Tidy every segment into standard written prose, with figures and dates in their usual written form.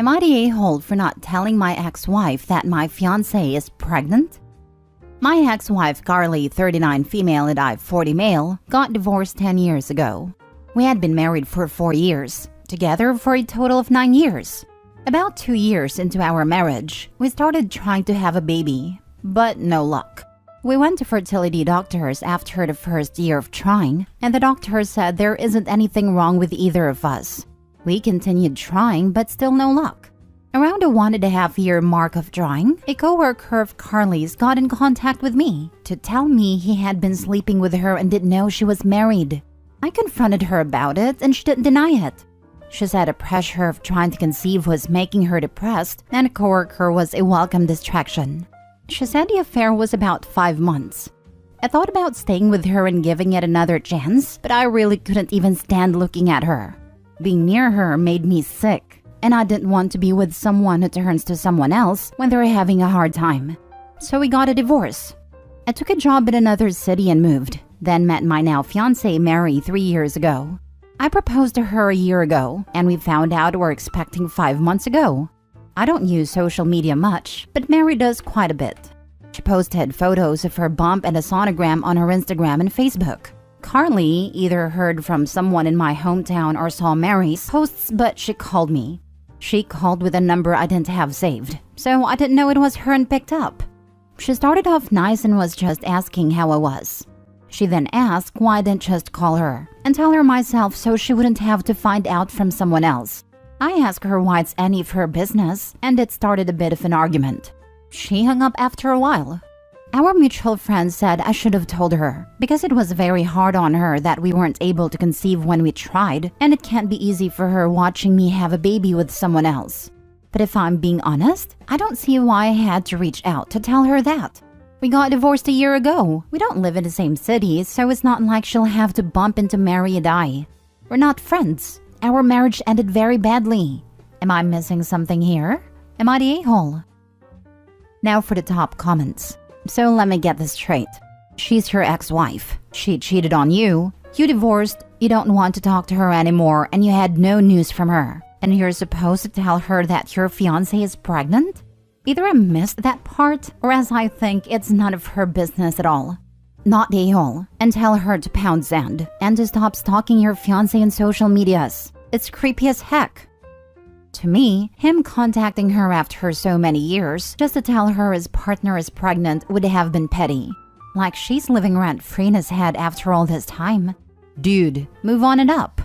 Am I the a-hole for not telling my ex-wife that my fiancé is pregnant? My ex-wife Carly, 39 female and I, 40 male, got divorced 10 years ago. We had been married for 4 years, together for a total of 9 years. About 2 years into our marriage, we started trying to have a baby, but no luck. We went to fertility doctors after the first year of trying, and the doctor said there isn't anything wrong with either of us. We continued trying, but still no luck. Around the 1.5-year mark of trying, a coworker of Carly's got in contact with me to tell me he had been sleeping with her and didn't know she was married. I confronted her about it and she didn't deny it. She said the pressure of trying to conceive was making her depressed and a coworker was a welcome distraction. She said the affair was about 5 months. I thought about staying with her and giving it another chance, but I really couldn't even stand looking at her. Being near her made me sick, and I didn't want to be with someone who turns to someone else when they're having a hard time. So we got a divorce. I took a job in another city and moved, then met my now fiancé Mary 3 years ago. I proposed to her a year ago, and we found out we're expecting 5 months ago. I don't use social media much, but Mary does quite a bit. She posted photos of her bump and a sonogram on her Instagram and Facebook. Carly either heard from someone in my hometown or saw Mary's posts, but she called me. She called with a number I didn't have saved, so I didn't know it was her and picked up. She started off nice and was just asking how I was. She then asked why I didn't just call her and tell her myself so she wouldn't have to find out from someone else. I asked her why it's any of her business, and it started a bit of an argument. She hung up after a while. Our mutual friend said I should have told her because it was very hard on her that we weren't able to conceive when we tried, and it can't be easy for her watching me have a baby with someone else. But if I'm being honest, I don't see why I had to reach out to tell her that. We got divorced a year ago. We don't live in the same city, so it's not like she'll have to bump into Mary and I. We're not friends. Our marriage ended very badly. Am I missing something here? Am I the a-hole? Now for the top comments. So let me get this straight. She's your ex-wife. She cheated on you. You divorced. You don't want to talk to her anymore and you had no news from her. And you're supposed to tell her that your fiancé is pregnant? Either I missed that part or as I think it's none of her business at all. Not the a-hole. And tell her to pound sand and to stop stalking your fiancé in social medias. It's creepy as heck. To me, him contacting her after so many years just to tell her his partner is pregnant would have been petty. Like she's living rent-free in his head after all this time. Dude, move on it up.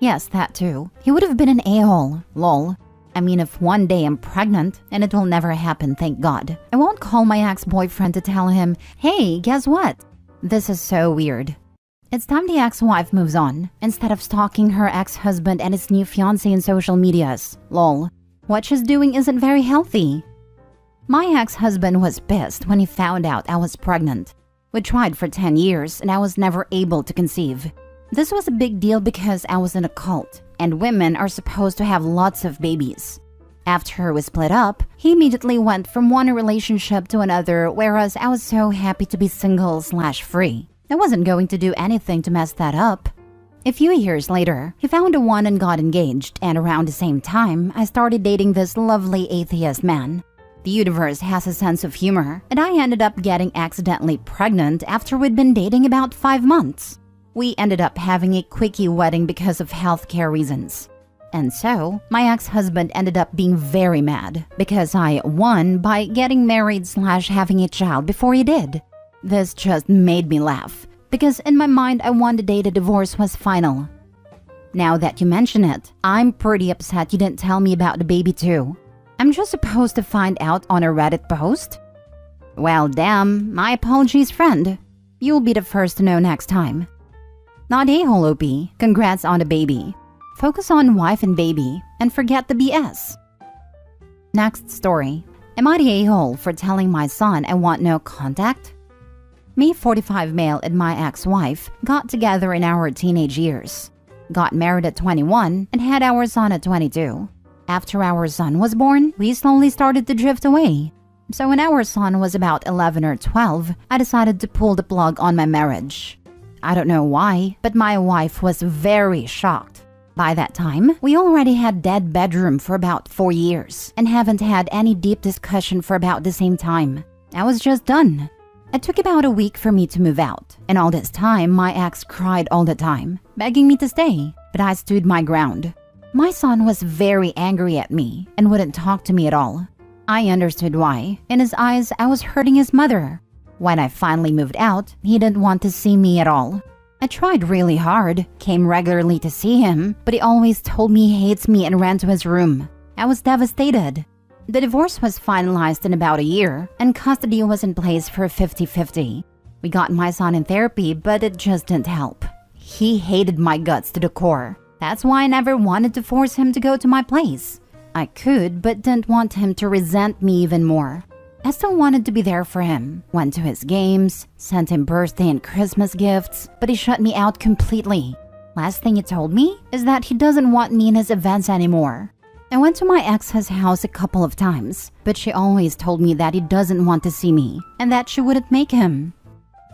Yes, that too. He would have been an a-hole. Lol. I mean, if one day I'm pregnant, and it will never happen, thank God, I won't call my ex-boyfriend to tell him, hey, guess what? This is so weird. It's time the ex-wife moves on, instead of stalking her ex-husband and his new fiancé in social medias. Lol. What she's doing isn't very healthy. My ex-husband was pissed when he found out I was pregnant. We tried for 10 years and I was never able to conceive. This was a big deal because I was in a cult, and women are supposed to have lots of babies. After we split up, he immediately went from one relationship to another, whereas I was so happy to be single/free. I wasn't going to do anything to mess that up. A few years later, he found a one and got engaged, and around the same time, I started dating this lovely atheist man. The universe has a sense of humor, and I ended up getting accidentally pregnant after we'd been dating about 5 months. We ended up having a quickie wedding because of healthcare reasons. And so, my ex-husband ended up being very mad because I won by getting married/having a child before he did. This just made me laugh, because in my mind I won the day the divorce was final. Now that you mention it, I'm pretty upset you didn't tell me about the baby too. I'm just supposed to find out on a Reddit post? Well, damn, my apologies, friend. You'll be the first to know next time. Not a-hole, OP. Congrats on the baby. Focus on wife and baby, and forget the BS. Next story. Am I the a-hole for telling my son I want no contact? Me, 45 male, and my ex-wife got together in our teenage years. Got married at 21 and had our son at 22. After our son was born, we slowly started to drift away. So when our son was about 11 or 12, I decided to pull the plug on my marriage. I don't know why, but my wife was very shocked. By that time, we already had dead bedroom for about 4 years and haven't had any deep discussion for about the same time. I was just done. It took about a week for me to move out, and all this time, my ex cried all the time, begging me to stay, but I stood my ground. My son was very angry at me and wouldn't talk to me at all. I understood why. In his eyes, I was hurting his mother. When I finally moved out, he didn't want to see me at all. I tried really hard, came regularly to see him, but he always told me he hates me and ran to his room. I was devastated. The divorce was finalized in about a year, and custody was in place for 50-50. We got my son in therapy, but it just didn't help. He hated my guts to the core. That's why I never wanted to force him to go to my place. I could, but didn't want him to resent me even more. I still wanted to be there for him, went to his games, sent him birthday and Christmas gifts, but he shut me out completely. Last thing he told me is that he doesn't want me in his events anymore. I went to my ex's house a couple of times, but she always told me that he doesn't want to see me and that she wouldn't make him.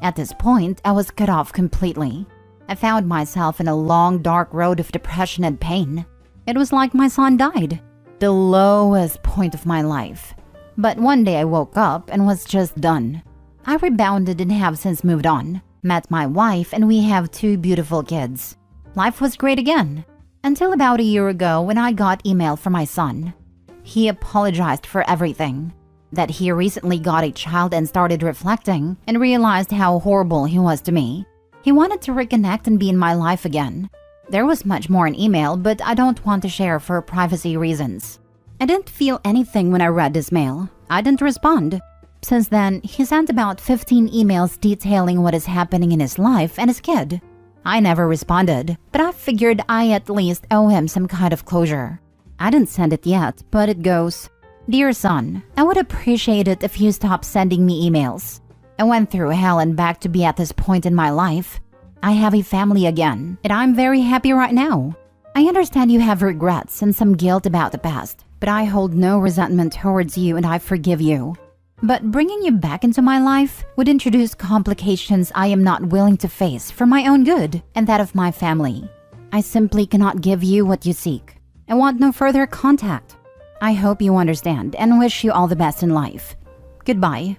At this point, I was cut off completely. I found myself in a long, dark road of depression and pain. It was like my son died, the lowest point of my life. But one day I woke up and was just done. I rebounded and have since moved on, met my wife, and we have 2 beautiful kids. Life was great again, until about a year ago when I got email from my son. He apologized for everything, that he recently got a child and started reflecting and realized how horrible he was to me. He wanted to reconnect and be in my life again. There was much more in email, but I don't want to share for privacy reasons. I didn't feel anything when I read this mail. I didn't respond. Since then, he sent about 15 emails detailing what is happening in his life and his kid. I never responded, but I figured I at least owe him some kind of closure. I didn't send it yet, but it goes, "Dear son, I would appreciate it if you stopped sending me emails. I went through hell and back to be at this point in my life. I have a family again, and I'm very happy right now. I understand you have regrets and some guilt about the past, but I hold no resentment towards you and I forgive you. But bringing you back into my life would introduce complications I am not willing to face for my own good and that of my family. I simply cannot give you what you seek. I want no further contact. I hope you understand and wish you all the best in life. Goodbye,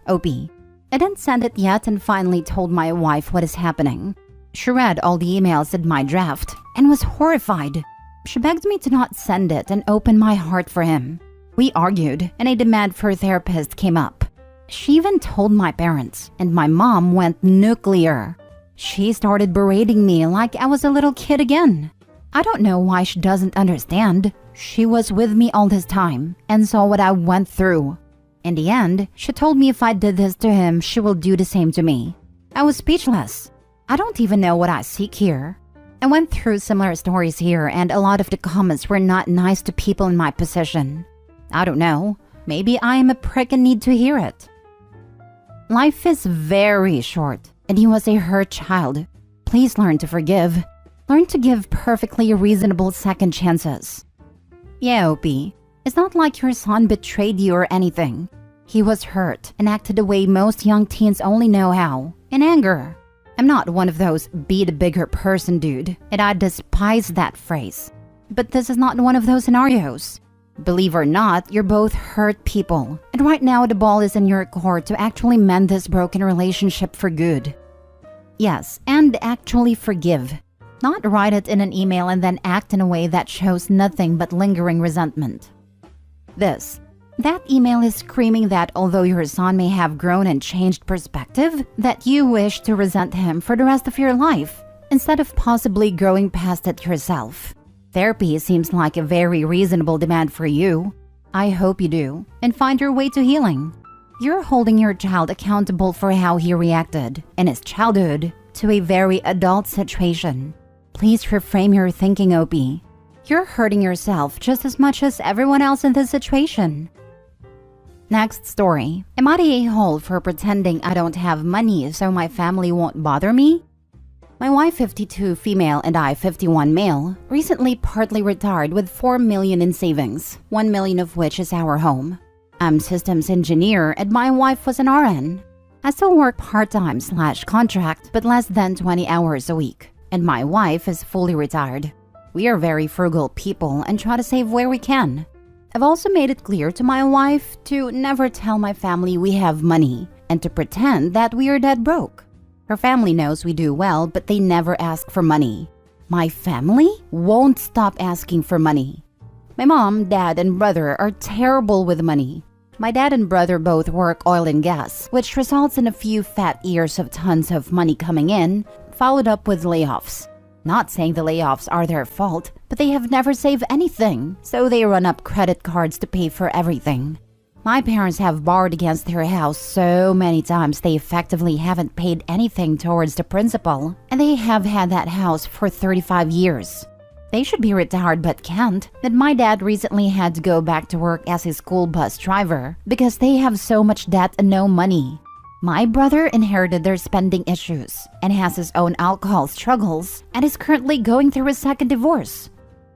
OP." I didn't send it yet and finally told my wife what is happening. She read all the emails in my draft and was horrified. She begged me to not send it and open my heart for him. We argued and a demand for a therapist came up. She even told my parents and my mom went nuclear. She started berating me like I was a little kid again. I don't know why she doesn't understand. She was with me all this time and saw what I went through. In the end, she told me if I did this to him, she will do the same to me. I was speechless. I don't even know what I seek here. I went through similar stories here and a lot of the comments were not nice to people in my position. I don't know. Maybe I am a prick and need to hear it. Life is very short and he was a hurt child. Please learn to forgive. Learn to give perfectly reasonable second chances. Yeah, OP. It's not like your son betrayed you or anything. He was hurt and acted the way most young teens only know how, in anger. I'm not one of those be the bigger person dude, and I despise that phrase. But this is not one of those scenarios. Believe or not, you're both hurt people, and right now the ball is in your court to actually mend this broken relationship for good. Yes, and actually forgive. Not write it in an email and then act in a way that shows nothing but lingering resentment. That email is screaming that although your son may have grown and changed perspective, that you wish to resent him for the rest of your life, instead of possibly growing past it yourself. Therapy seems like a very reasonable demand for you. I hope you do, and find your way to healing. You're holding your child accountable for how he reacted, in his childhood, to a very adult situation. Please reframe your thinking, OP. You're hurting yourself just as much as everyone else in this situation. Next story. Am I the a-hole for pretending I don't have money so my family won't bother me? My wife, 52 female, and I, 51 male, recently partly retired with $4 million in savings, $1 million of which is our home. I'm systems engineer and my wife was an RN. I still work part-time/contract but less than 20 hours a week, and my wife is fully retired. We are very frugal people and try to save where we can. I've also made it clear to my wife to never tell my family we have money and to pretend that we are dead broke. Her family knows we do well, but they never ask for money. My family won't stop asking for money. My mom, dad, and brother are terrible with money. My dad and brother both work oil and gas, which results in a few fat years of tons of money coming in, followed up with layoffs. Not saying the layoffs are their fault, but they have never saved anything, so they run up credit cards to pay for everything. My parents have borrowed against their house so many times they effectively haven't paid anything towards the principal, and they have had that house for 35 years. They should be retired but can't, and my dad recently had to go back to work as a school bus driver because they have so much debt and no money. My brother inherited their spending issues and has his own alcohol struggles and is currently going through a second divorce.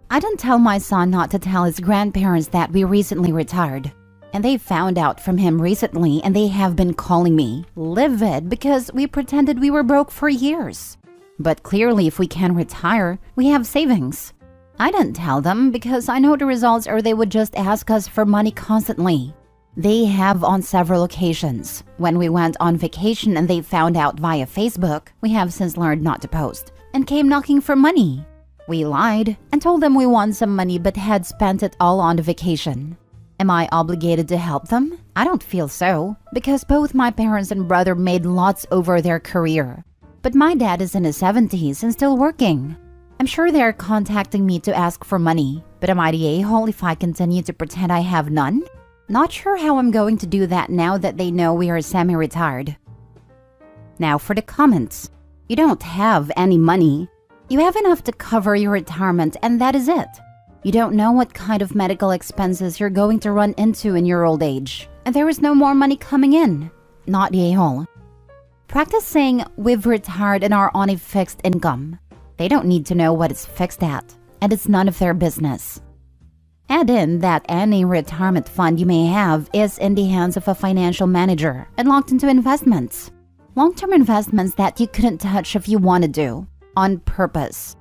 I didn't tell my son not to tell his grandparents that we recently retired, and they found out from him recently and they have been calling me livid because we pretended we were broke for years. But clearly if we can retire, we have savings. I didn't tell them because I know the results or they would just ask us for money constantly. They have on several occasions. When we went on vacation and they found out via Facebook, we have since learned not to post, and came knocking for money. We lied and told them we won some money but had spent it all on the vacation. Am I obligated to help them? I don't feel so, because both my parents and brother made lots over their career. But my dad is in his 70s and still working. I'm sure they're contacting me to ask for money, but am I the a-hole if I continue to pretend I have none? Not sure how I'm going to do that now that they know we are semi-retired. Now for the comments. You don't have any money. You have enough to cover your retirement and that is it. You don't know what kind of medical expenses you're going to run into in your old age, and there is no more money coming in. Not the a-hole. Practice saying we've retired and are on a fixed income. They don't need to know what it's fixed at, and it's none of their business. Add in that any retirement fund you may have is in the hands of a financial manager and locked into investments. Long-term investments that you couldn't touch if you wanted to, on purpose.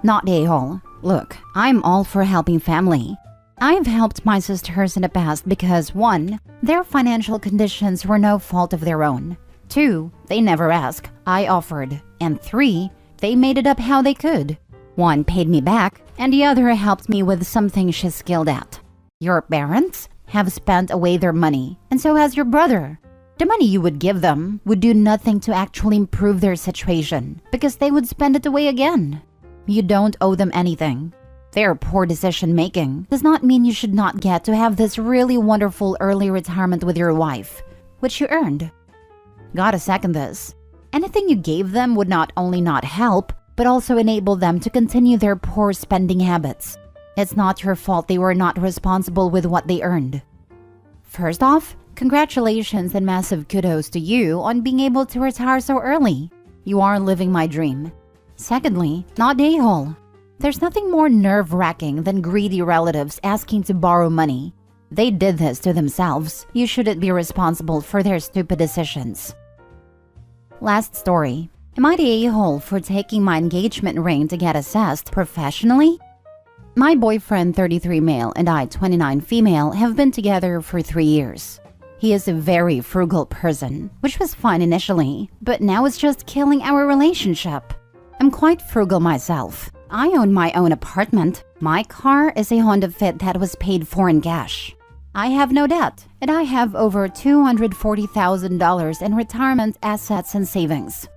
Not the a-hole. Look, I'm all for helping family. I've helped my sisters in the past because 1, their financial conditions were no fault of their own. 2, they never asked, I offered. And 3, they made it up how they could. One paid me back, and the other helped me with something she's skilled at. Your parents have spent away their money, and so has your brother. The money you would give them would do nothing to actually improve their situation, because they would spend it away again. You don't owe them anything. Their poor decision-making does not mean you should not get to have this really wonderful early retirement with your wife, which you earned. Gotta second this. Anything you gave them would not only not help, but also enable them to continue their poor spending habits. It's not your fault they were not responsible with what they earned. First off, congratulations and massive kudos to you on being able to retire so early. You are living my dream. Secondly, not the a-hole. There's nothing more nerve-wracking than greedy relatives asking to borrow money. They did this to themselves. You shouldn't be responsible for their stupid decisions. Last story. Am I the a-hole for taking my engagement ring to get assessed professionally? My boyfriend, 33 male, and I, 29 female, have been together for 3 years. He is a very frugal person, which was fine initially, but now it's just killing our relationship. I'm quite frugal myself. I own my own apartment. My car is a Honda Fit that was paid for in cash. I have no debt, and I have over $240,000 in retirement assets and savings.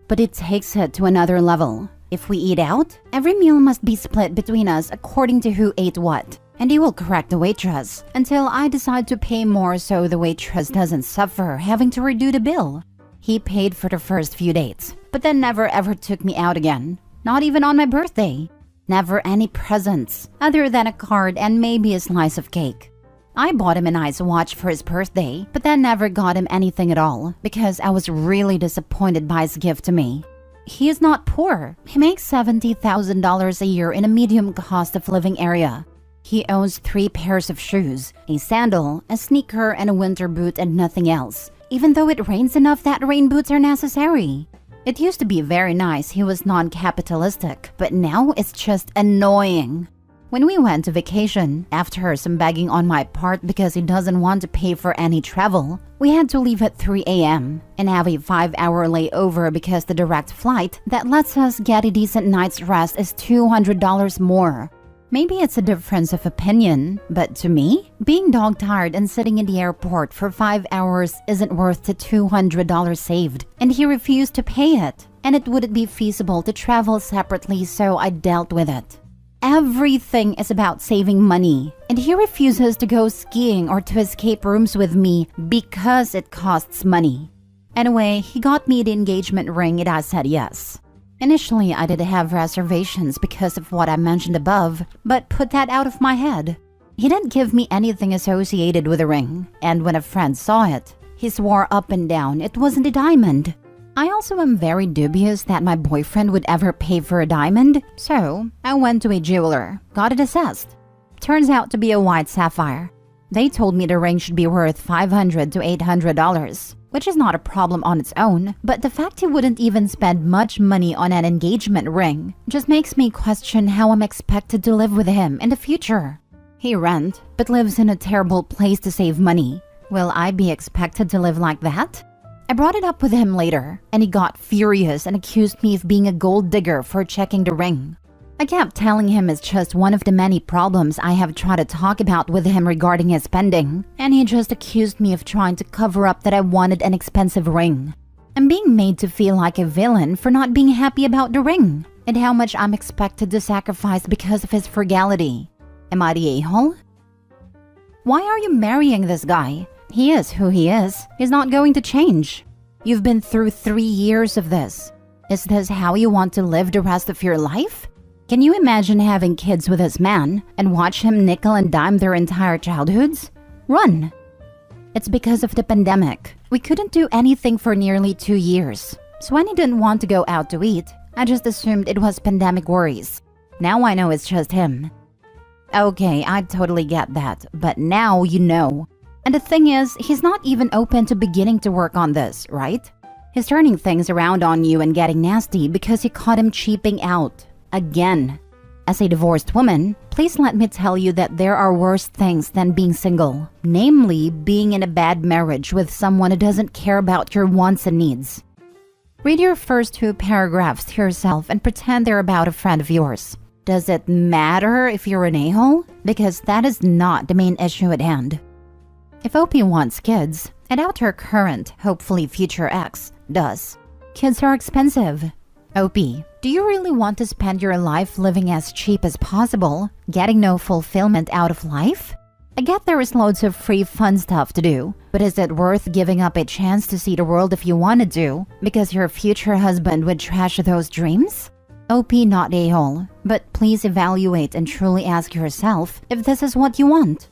But it takes it to another level. If we eat out, every meal must be split between us according to who ate what. And he will correct the waitress until I decide to pay more so the waitress doesn't suffer having to redo the bill. He paid for the first few dates, but then never ever took me out again. Not even on my birthday. Never any presents, other than a card and maybe a slice of cake. I bought him a nice watch for his birthday, but then never got him anything at all because I was really disappointed by his gift to me. He is not poor. He makes $70,000 a year in a medium cost of living area. He owns 3 pairs of shoes, a sandal, a sneaker, and a winter boot and nothing else, even though it rains enough that rain boots are necessary. It used to be very nice he was non-capitalistic, but now it's just annoying. When we went to vacation, after some begging on my part because he doesn't want to pay for any travel, we had to leave at 3 a.m. and have a 5-hour layover because the direct flight that lets us get a decent night's rest is $200 more. Maybe it's a difference of opinion, but to me, being dog-tired and sitting in the airport for 5 hours isn't worth the $200 saved, and he refused to pay it, and it wouldn't be feasible to travel separately, so I dealt with it. Everything is about saving money, and he refuses to go skiing or to escape rooms with me because it costs money. Anyway, he got me the engagement ring and I said yes. Initially, I didn't have reservations because of what I mentioned above, but put that out of my head. He didn't give me anything associated with the ring, and when a friend saw it, he swore up and down it wasn't a diamond. I also am very dubious that my boyfriend would ever pay for a diamond, so I went to a jeweler, got it assessed. Turns out to be a white sapphire. They told me the ring should be worth $500 to $800, which is not a problem on its own, but the fact he wouldn't even spend much money on an engagement ring just makes me question how I'm expected to live with him in the future. He rents, but lives in a terrible place to save money. Will I be expected to live like that? I brought it up with him later, and he got furious and accused me of being a gold digger for checking the ring. I kept telling him it's just one of the many problems I have tried to talk about with him regarding his spending, and he just accused me of trying to cover up that I wanted an expensive ring. I'm being made to feel like a villain for not being happy about the ring, and how much I'm expected to sacrifice because of his frugality. Am I the a-hole? Why are you marrying this guy? He is who he is. He's not going to change. You've been through 3 years of this. Is this how you want to live the rest of your life? Can you imagine having kids with this man and watch him nickel and dime their entire childhoods? Run! It's because of the pandemic. We couldn't do anything for nearly 2 years. So when he didn't want to go out to eat, I just assumed it was pandemic worries. Now I know it's just him. Okay, I totally get that, but now you know. And the thing is, he's not even open to beginning to work on this, right? He's turning things around on you and getting nasty because you caught him cheaping out. Again. As a divorced woman, please let me tell you that there are worse things than being single. Namely, being in a bad marriage with someone who doesn't care about your wants and needs. Read your first 2 paragraphs to yourself and pretend they're about a friend of yours. Does it matter if you're an a-hole? Because that is not the main issue at hand. If OP wants kids, I doubt her current, hopefully future ex, does. Kids are expensive. OP, do you really want to spend your life living as cheap as possible, getting no fulfillment out of life? I get there is loads of free fun stuff to do, but is it worth giving up a chance to see the world if you wanted to, because your future husband would trash those dreams? OP not a-hole, but please evaluate and truly ask yourself if this is what you want.